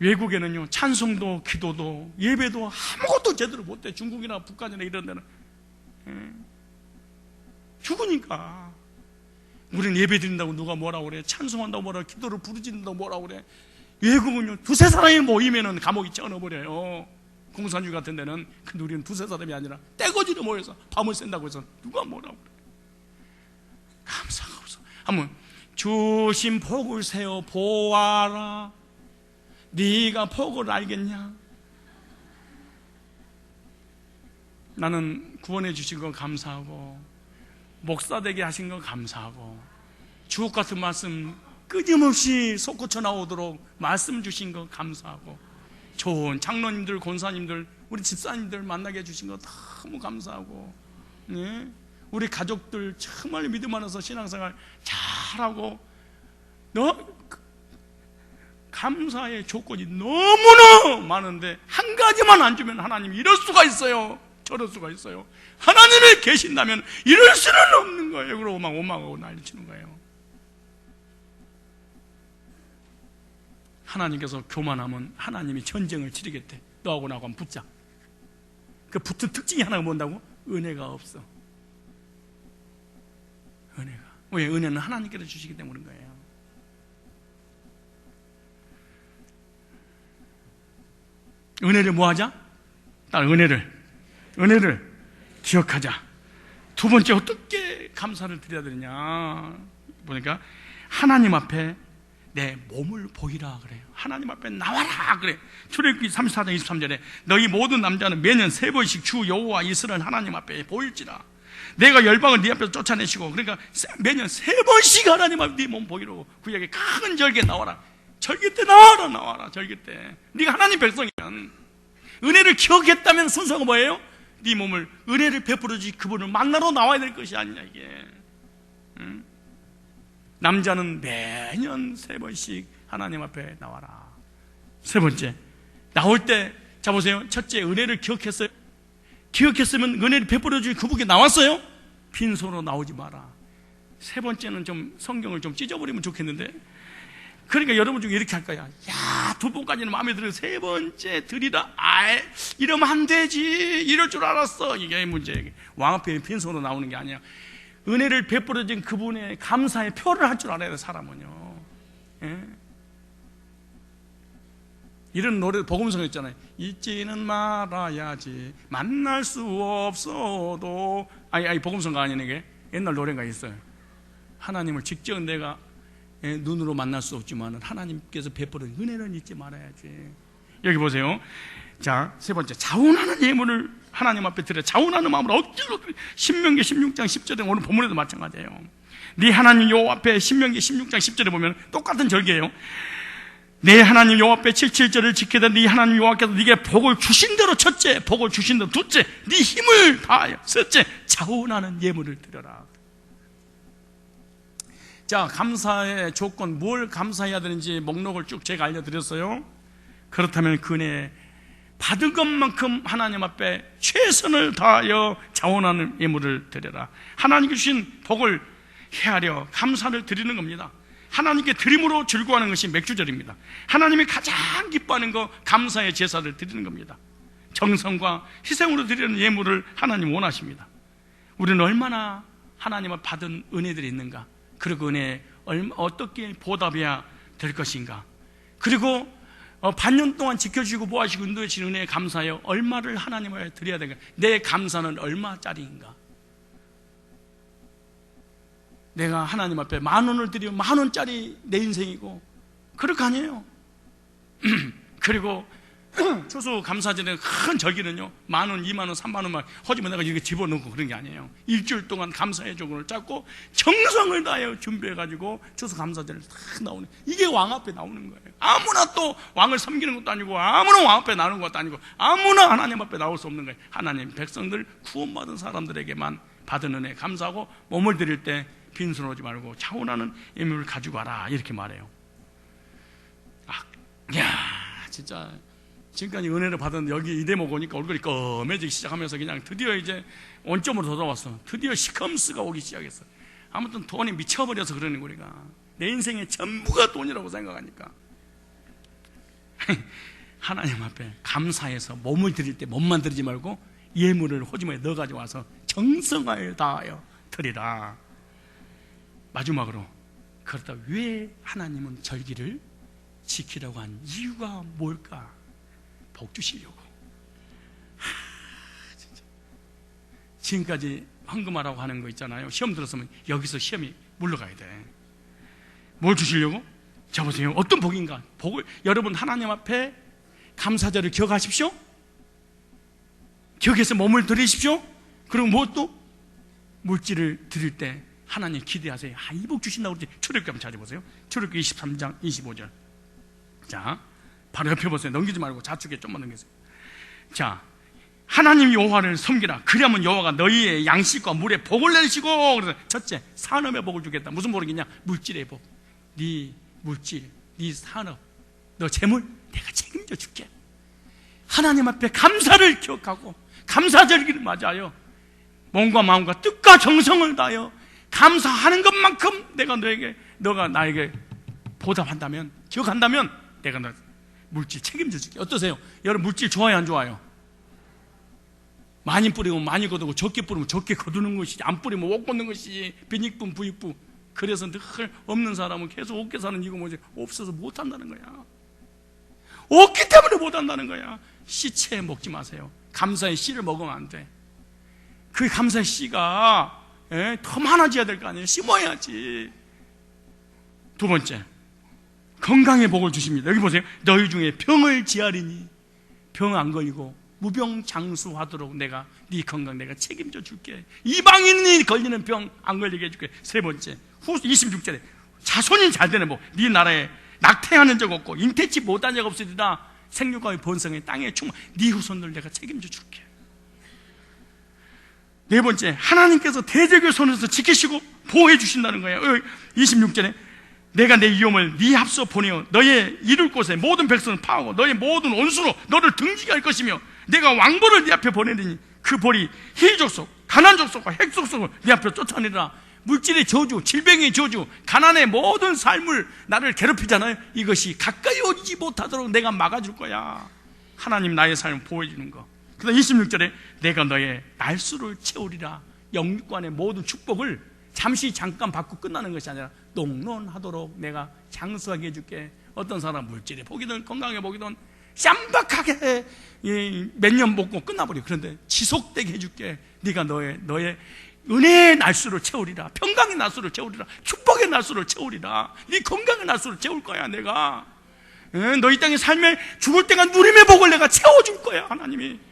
외국에는요 찬송도 기도도 예배도 아무것도 제대로 못해. 중국이나 북한이나 이런 데는 죽으니까. 우리는 예배 드린다고 누가 뭐라고 그래, 찬송한다고 뭐라고 그래, 기도를 부르짖는다고 뭐라고 그래. 외국은요 두세 사람이 모이면은 감옥이 ጨ어버려요. 공산주의 같은 데는. 근데 우리는 두세 사람이 아니라 떼거지로 모여서 밤을 샌다고 해서 누가 뭐라고 그래. 감사가 없어. 한번 주신 복을 세어 보아라. 네가 복을 알겠냐? 나는 구원해 주신 거 감사하고 목사 되게 하신 거 감사하고 주옥 같은 말씀 끊임없이 솟구쳐 나오도록 말씀 주신 거 감사하고 좋은 장로님들, 권사님들, 우리 집사님들 만나게 해주신 거 너무 감사하고, 우리 가족들 정말 믿음 안에서 신앙생활 잘하고 감사의 조건이 너무나 많은데 한 가지만 안 주면 하나님 이럴 수가 있어요, 저럴 수가 있어요. 하나님이 계신다면 이럴 수는 없는 거예요. 그러고 막 원망하고 난리치는 거예요. 하나님께서 교만하면 하나님이 전쟁을 치르겠대. 너하고 나하고 한번 붙자. 그 붙은 특징이 하나가 뭔다고? 은혜가 없어. 은혜가. 왜? 은혜는 하나님께서 주시기 때문인 거예요. 은혜를 뭐 하자? 딱 은혜를 기억하자. 두 번째 어떻게 감사를 드려야 되느냐 보니까 하나님 앞에 내 몸을 보이라 그래요. 하나님 앞에 나와라 그래. 출애굽기 34장 23절에 너희 모든 남자는 매년 3번씩 주 여호와 이스라엘 하나님 앞에 보일지라. 내가 열방을 네 앞에서 쫓아내시고, 그러니까 매년 3번씩 하나님 앞에 네 몸 보이라고. 구약에 큰 절기에 나와라. 절기 때 나와라. 절기 때 네가 하나님 백성이면 은혜를 기억했다면 순서가 뭐예요? 네 몸을 은혜를 베풀어 주시 그분을 만나러 나와야 될 것이 아니냐 이게. 남자는 매년 3번씩 하나님 앞에 나와라. 세 번째, 나올 때, 자 보세요. 첫째, 은혜를 기억했어요. 기억했으면 은혜를 베풀어 주시 그분께 나왔어요. 빈손으로 나오지 마라. 세 번째는 좀 성경을 좀 찢어버리면 좋겠는데, 그러니까 여러분 중에 이렇게 할 거야. 야, 2번까지는 마음에 들어요. 세 번째 드리라. 아이, 이러면 안 되지. 이럴 줄 알았어. 이게 문제예요. 왕 앞에 빈손으로 나오는 게 아니야. 은혜를 베풀어 준 그분의 감사의 표를 할 줄 알아야 돼, 사람은요. 예? 이런 노래, 복음성 있잖아요. 잊지는 말아야지. 만날 수 없어도. 아니, 복음성가 아니네, 이게. 옛날 노래가 있어요. 하나님을 직접 내가 눈으로 만날 수 없지만 하나님께서 베푸는 은혜는 잊지 말아야지. 여기 보세요. 자, 세 번째, 자원하는 예물을 하나님 앞에 드려. 자원하는 마음으로 억지로 드려. 신명기 16장 10절에 오늘 본문에도 마찬가지예요. 네 하나님 여호와 앞에 신명기 16장 10절에 보면 똑같은 절기예요. 내 하나님 여호와 앞에 77절을 지키던 네 하나님 여호와께서 네게 복을 주신 대로 첫째, 복을 주신 대로 둘째, 네 힘을 다하여 셋째, 자원하는 예물을 드려라. 자, 감사의 조건, 뭘 감사해야 되는지 목록을 쭉 제가 알려드렸어요. 그렇다면 그 은혜 받은 것만큼 하나님 앞에 최선을 다하여 자원하는 예물을 드려라. 하나님께 주신 복을 헤아려 감사를 드리는 겁니다. 하나님께 드림으로 즐거워하는 것이 맥주절입니다. 하나님이 가장 기뻐하는 거 감사의 제사를 드리는 겁니다. 정성과 희생으로 드리는 예물을 하나님 원하십니다. 우리는 얼마나 하나님을 받은 은혜들이 있는가, 그리고 은혜에 어떻게 보답해야 될 것인가, 그리고 반년 동안 지켜주시고 모아주시고 인도해 주신 은혜에 감사하여 얼마를 하나님을 드려야 되는가, 내 감사는 얼마짜리인가. 내가 하나님 앞에 10,000원을 드리면 10,000원짜리 내 인생이고, 그럴 거 아니에요. 그리고 추수 감사절에 큰 절기는요, 10,000원, 20,000원, 30,000원만 허지면 내가 이렇게 집어넣고 그런 게 아니에요. 일주일 동안 감사의 조건을 잡고 정성을 다하여 준비해가지고 추수 감사절에 딱 나오는, 이게 왕 앞에 나오는 거예요. 아무나 또 왕을 섬기는 것도 아니고, 아무나 왕 앞에 나오는 것도 아니고, 아무나 하나님 앞에 나올 수 없는 거예요. 하나님 백성들, 구원받은 사람들에게만 받은 은혜 감사하고, 몸을 드릴 때 빈손 오지 말고 자원하는 예물을 가지고 와라, 이렇게 말해요. 진짜 지금까지 은혜를 받은 여기 이 대목 오니까 얼굴이 검해지기 시작하면서 그냥 드디어 이제 원점으로 돌아왔어. 드디어 시컴스가 오기 시작했어. 아무튼 돈이 미쳐버려서 그러는 우리가 내 인생의 전부가 돈이라고 생각하니까 하나님 앞에 감사해서 몸을 드릴 때 몸만 드리지 말고 예물을 호지모에 넣어가지고 와서 정성을 다하여 드리라. 마지막으로, 그러다 왜 하나님은 절기를 지키라고 한 이유가 뭘까? 복 주시려고. 진짜. 지금까지 헌금하라고 하는 거 있잖아요. 시험 들었으면 여기서 시험이 물러가야 돼. 뭘 주시려고? 자, 보세요. 어떤 복인가? 복을, 여러분 하나님 앞에 감사절을 기억하십시오. 기억해서 몸을 드리십시오. 그리고 무엇도 물질을 드릴 때 하나님 기대하세요. 이 복 주신다고 그러지. 출애굽기 한번 찾아보세요. 출애굽기 23장 25절. 자, 바로 옆에 보세요. 넘기지 말고 좌측에 좀만 넘기세요. 자, 하나님 여호와를 섬기라. 그러면 여호와가 너희의 양식과 물에 복을 내리시고, 그래서 첫째, 산업에 복을 주겠다. 무슨 복이냐? 물질의 복. 네 물질, 네 산업, 너 재물 내가 책임져 줄게. 하나님 앞에 감사를 기억하고 감사절기를 맞아요. 몸과 마음과 뜻과 정성을 다하여 감사하는 것만큼 너가 나에게 보답한다면, 기억한다면 내가 너 물질 책임져 줄게. 어떠세요? 여러분 물질 좋아요, 안 좋아요? 많이 뿌리면 많이 거두고 적게 뿌리면 적게 거두는 것이지, 안 뿌리면 못 걷는 것이지. 빈익분 부익부. 그래서 늘 없는 사람은 계속 없게 사는 이거 뭐지? 없어서 못 한다는 거야. 없기 때문에 못 한다는 거야. 씨채 먹지 마세요. 감사의 씨를 먹으면 안 돼. 그 감사의 씨가 더 많아져야 될 거 아니에요. 심어야지. 두 번째, 건강의 복을 주십니다. 여기 보세요. 너희 중에 병을 지하리니, 병 안 걸리고 무병장수하도록 내가 네 건강 내가 책임져 줄게. 이방인이 걸리는 병 안 걸리게 해줄게. 세 번째, 후서 26절에 자손이 잘 되는 복. 네 나라에 낙태하는 적 없고 잉태치 못한 적 없으리라. 생육과의 번성에 땅에 충만. 네 후손들 내가 책임져 줄게. 네 번째, 하나님께서 대적의 손에서 지키시고 보호해 주신다는 거예요. 26절에 내가 내 위엄을 네 앞서 보내어 너의 이룰 곳에 모든 백성을 파하고 너의 모든 원수로 너를 등지게 할 것이며, 내가 왕벌을 네 앞에 보내리니 그 벌이 힐족속, 가난족속과 핵족속을 네 앞에 쫓아내리라. 물질의 저주, 질병의 저주, 가난의 모든 삶을 나를 괴롭히잖아요. 이것이 가까이 오지 못하도록 내가 막아줄 거야. 하나님 나의 삶을 보호해 주는 거. 그다음 26절에 내가 너의 날수를 채우리라. 영육간의 모든 축복을 잠깐 받고 끝나는 것이 아니라 농론하도록 내가 장수하게 해줄게. 어떤 사람 물질의 복이든 건강의 복이든 쌈박하게 몇 년 먹고 끝나버려. 그런데 지속되게 해줄게. 네가 너의 은혜의 날수를 채우리라. 평강의 날수를 채우리라. 축복의 날수를 채우리라. 네 건강의 날수를 채울 거야 내가. 너 이 땅의 삶에 죽을 때가 누림의 복을 내가 채워줄 거야. 하나님이.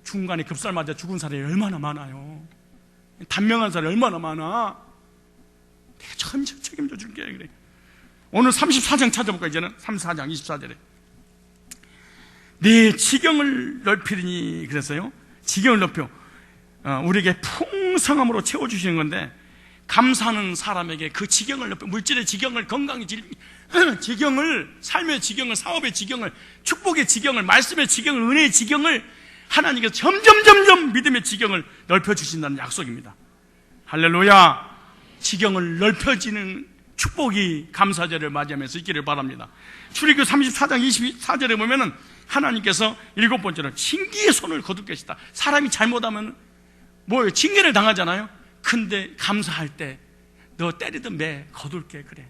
중간에 급살 맞아 죽은 사람이 얼마나 많아요. 단명한 사람이 얼마나 많아. 내가 책임져 줄게. 그래. 오늘 34장 찾아볼까 이제는. 34장 24절에 네 지경을 넓히니 그랬어요. 지경을 넓혀 우리에게 풍성함으로 채워주시는 건데, 감사하는 사람에게 그 지경을 넓혀, 물질의 지경을, 건강의 지경을, 삶의 지경을, 사업의 지경을, 축복의 지경을, 말씀의 지경을, 은혜의 지경을 하나님께서 점점 믿음의 지경을 넓혀주신다는 약속입니다. 할렐루야. 지경을 넓혀지는 축복이 감사절을 맞이하면서 있기를 바랍니다. 출애굽기 34장 24절에 보면은 하나님께서 7번째로 징계의 손을 거둘 것이다. 사람이 잘못하면 뭐예요? 징계를 당하잖아요. 근데 감사할 때 너 때리던 매 거둘게. 그래.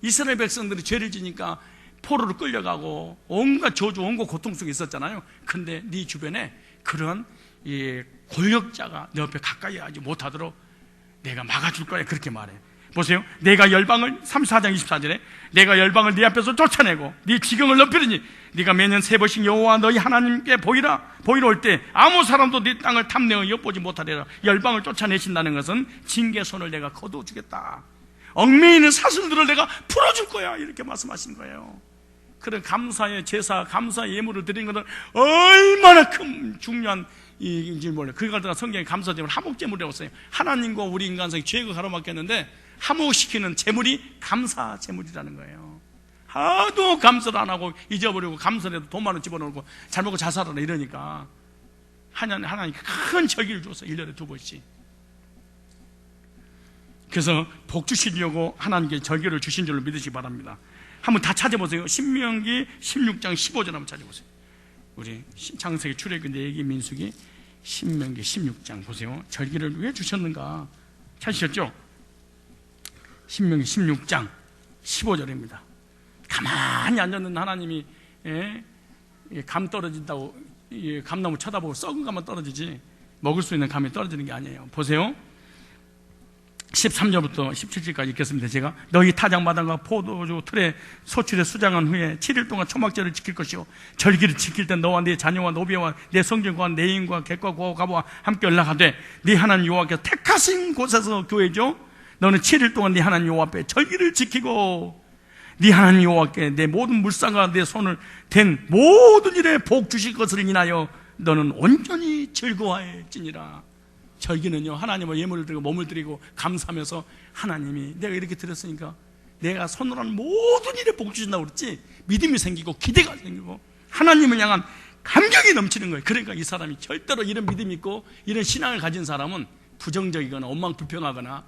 이스라엘 백성들이 죄를 지니까 포로로 끌려가고 온갖 저주, 온갖 고통 속에 있었잖아요. 근데 네 주변에 그런 권력자가 내 옆에 가까이 하지 못하도록 내가 막아줄 거야. 그렇게 말해. 보세요. 내가 열방을, 34장 24절에 내가 열방을 네 앞에서 쫓아내고 네 지경을 넓히리니 네가 매년 3번씩 여호와 너희 하나님께 보이러 올 때 아무 사람도 네 땅을 탐내어 엿보지 못하리라. 열방을 쫓아내신다는 것은 징계 손을 내가 거두어주겠다. 얽매이는 있는 사슬들을 내가 풀어줄 거야. 이렇게 말씀하신 거예요. 그런 감사의 제사, 감사의 예물을 드리는 것은 얼마나 큰 중요한 인지 몰라요. 그걸 갖다가 성경에 감사제물, 화목제물이라고 써요. 하나님과 우리 인간성이 죄가 가로막혔는데 화목시키는 제물이 감사제물이라는 거예요. 하도 감사를 안 하고 잊어버리고, 감사해도 돈 많은 집어넣고 잘 먹고 잘 살아라 이러니까 하나님 큰 절기를 줬어요. 1년에 2번씩. 그래서 복 주시려고 하나님께 절기를 주신 줄로 믿으시기 바랍니다. 한번 다 찾아보세요. 신명기 16장 15절 한번 찾아보세요. 우리 창세기, 출애굽기, 레위기, 민수기, 신명기 16장 보세요. 절기를 왜 주셨는가 찾으셨죠? 신명기 16장 15절입니다. 가만히 앉았는 하나님이 감 떨어진다고 감나무 쳐다보고 썩은 감만 떨어지지 먹을 수 있는 감이 떨어지는 게 아니에요. 보세요. 13절부터 17절까지 읽겠습니다. 제가 너희 타작마당과 포도주 틀에 소출에 수장한 후에 7일 동안 초막절을 지킬 것이요 절기를 지킬 때 너와 네 자녀와 노비와 내 성전과 내 인과 객과 고가와 함께 연락하되 네 하나님 여호와께서 택하신 곳에서 교회죠. 너는 7일 동안 네 하나님 여호와 앞에 절기를 지키고 네 하나님 여호와께 내 모든 물상과 내 손을 댄 모든 일에 복 주실 것을 인하여 너는 온전히 즐거워할지니라. 절기는요, 하나님의 예물을 드리고 몸을 드리고 감사하면서 하나님이 내가 이렇게 드렸으니까 내가 손으로 한 모든 일에 복 주신다고 그랬지. 믿음이 생기고 기대가 생기고 하나님을 향한 감격이 넘치는 거예요. 그러니까 이 사람이 절대로 이런 믿음이 있고 이런 신앙을 가진 사람은 부정적이거나 원망불평하거나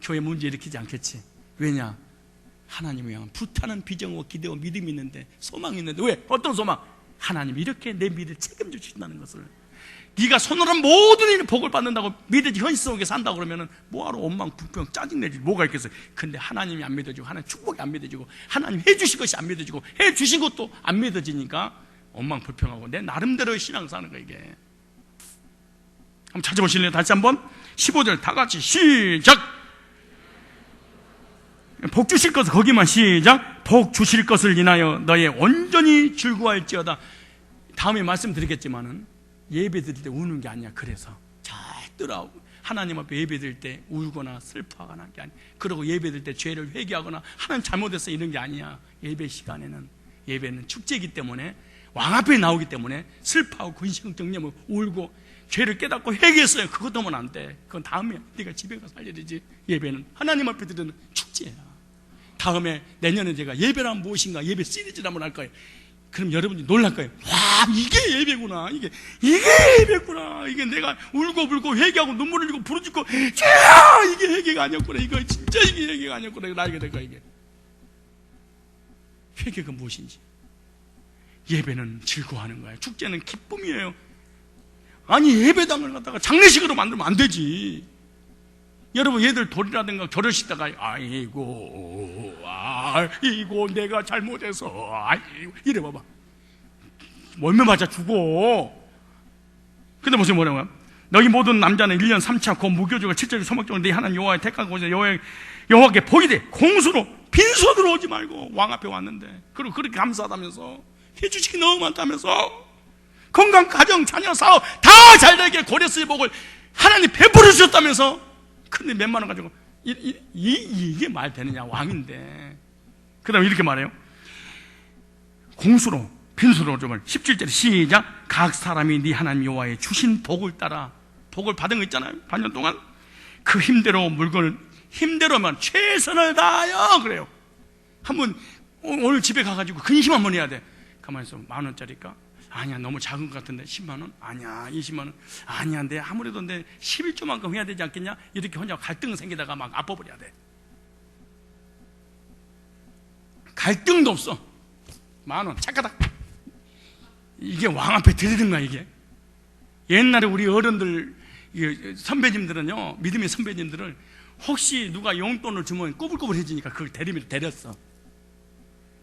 교회 문제 일으키지 않겠지. 왜냐? 하나님을 향한 불타는 비전과 기대와 믿음이 있는데, 소망이 있는데. 왜? 어떤 소망? 하나님이 이렇게 내 미래를 책임져 주신다는 것을. 네가 손으로 한 모든 일을 복을 받는다고 믿어지 현실 속에 산다고 그러면은 뭐하러 원망, 불평, 짜증내지 뭐가 있겠어요. 근데 하나님이 안 믿어지고 하나님 축복이 안 믿어지고 하나님 해주실 것이 안 믿어지고 해주신 것도 안 믿어지니까 원망, 불평하고 내 나름대로의 신앙 사는 거야 이게. 한번 찾아보실래요? 다시 한번 15절 다 같이 시작. 복 주실 것을, 거기만 시작. 복 주실 것을 인하여 너의 온전히 즐거워할지어다. 다음에 말씀드리겠지만은 예배 드릴 때 우는 게 아니야. 그래서 절대로 하나님 앞에 예배 드릴 때 울거나 슬퍼하거나 한 게 아니야. 그리고 예배 드릴 때 죄를 회개하거나 하나님 잘못했어 이런 게 아니야. 예배 시간에는, 예배는 축제이기 때문에, 왕 앞에 나오기 때문에 슬퍼하고 근심정념을 울고 죄를 깨닫고 회개했어요. 그것도 하면 안 돼. 그건 다음에 네가 집에 가서 할 일이지. 예배는 하나님 앞에 드리는 축제야. 다음에 내년에 제가 예배란 무엇인가 예배 시리즈를 한번 할 거예요. 그럼 여러분이 놀랄 거예요. 와, 이게 예배구나. 이게 예배구나. 이게 내가 울고 불고 회개하고 눈물을 흘리고 부르짖고 이게 회개가 아니었구나. 이거 진짜 이게 회개가 아니었구나. 이걸 알게 될 거야. 이게 회개가 무엇인지. 예배는 즐거워하는 거예요. 축제는 기쁨이에요. 아니, 예배당을 갖다가 장례식으로 만들면 안 되지. 여러분, 얘들 돌이라든가 결혼식 다가 아이고 내가 잘못해서 아이고 이래 봐봐. 멀면 맞아 죽어. 근데 보세요, 뭐냐고요? 너희 모든 남자는 1년 3차 곧 무교주가 7절에 소막종을 네 하나님 여호와의 택한 곳에 여호와께 보이되 공수로 빈손으로 오지 말고. 왕 앞에 왔는데, 그리고 그렇게 감사하다면서, 해주시기 너무 많다면서, 건강, 가정, 자녀, 사업 다 잘되게 고레스의 복을 하나님 베풀어 주셨다면서. 근데 몇만 원 가지고 이게 말 되느냐. 왕인데. 그 다음에 이렇게 말해요. 공수로 빈수로 좀 17절 시작. 각 사람이 네 하나님 여호와의 주신 복을 따라, 복을 받은 거 있잖아요. 반년 동안 그 힘대로 물건을 힘대로만 최선을 다하여 그래요. 한번 오늘 집에 가가지고 근심 한번 해야 돼. 가만히 있어. 10,000원짜리일까? 아니야, 너무 작은 것 같은데. 10만원? 아니야, 20만원? 아니야, 내 아무래도 내 11조만큼 해야 되지 않겠냐? 이렇게 혼자 갈등 생기다가 막 아파버려야 돼. 갈등도 없어. 10,000원 착하다. 이게 왕 앞에 드리는 거야. 이게 옛날에 우리 어른들 선배님들은요, 믿음의 선배님들을 혹시 누가 용돈을 주면 꼬불꼬불해지니까 그걸 데렸어.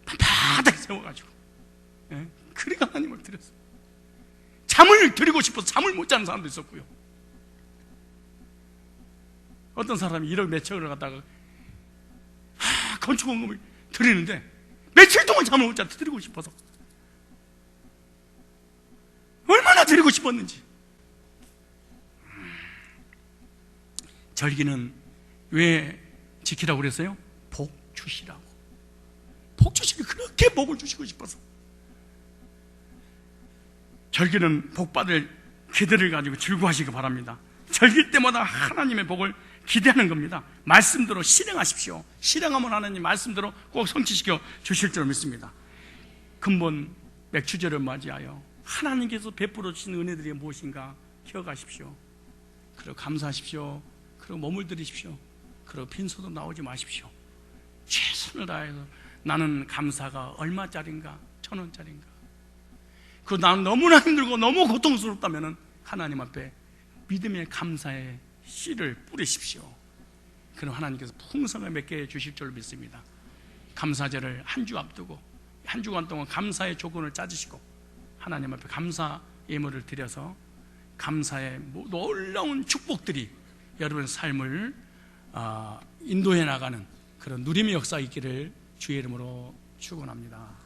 바닥에 세워가지고. 예? 그러니까 하나님을 드렸어. 잠을 드리고 싶어서 잠을 못 자는 사람도 있었고요. 어떤 사람이 1억 몇천을 갖다가 건축원금을 드리는데 며칠 동안 잠을 못 자서 드리고 싶어서 얼마나 드리고 싶었는지. 절기는 왜 지키라고 그랬어요? 복 주시라고. 복 주시기, 그렇게 복을 주시고 싶어서. 절기는 복 받을 기대를 가지고 즐거워하시기 바랍니다. 절기 때마다 하나님의 복을 기대하는 겁니다. 말씀대로 실행하십시오. 실행하면 하나님 말씀대로 꼭 성취시켜 주실 줄 믿습니다. 근본 맥추절을 맞이하여 하나님께서 베풀어 주신 은혜들이 무엇인가 기억하십시오. 그리고 감사하십시오. 그리고 몸을 들이십시오. 그리고 빈소도 나오지 마십시오. 최선을 다해서 나는 감사가 얼마짜린가? 1,000원짜린가? 그 나는 너무나 힘들고 너무 고통스럽다면 하나님 앞에 믿음의 감사의 씨를 뿌리십시오. 그럼 하나님께서 풍성을 맺게 해 주실 줄 믿습니다. 감사제를 한 주 앞두고 한 주간 동안 감사의 조건을 짜주시고 하나님 앞에 감사 예물을 드려서 감사의 놀라운 축복들이 여러분의 삶을 인도해 나가는 그런 누림의 역사 있기를 주의 이름으로 축원합니다.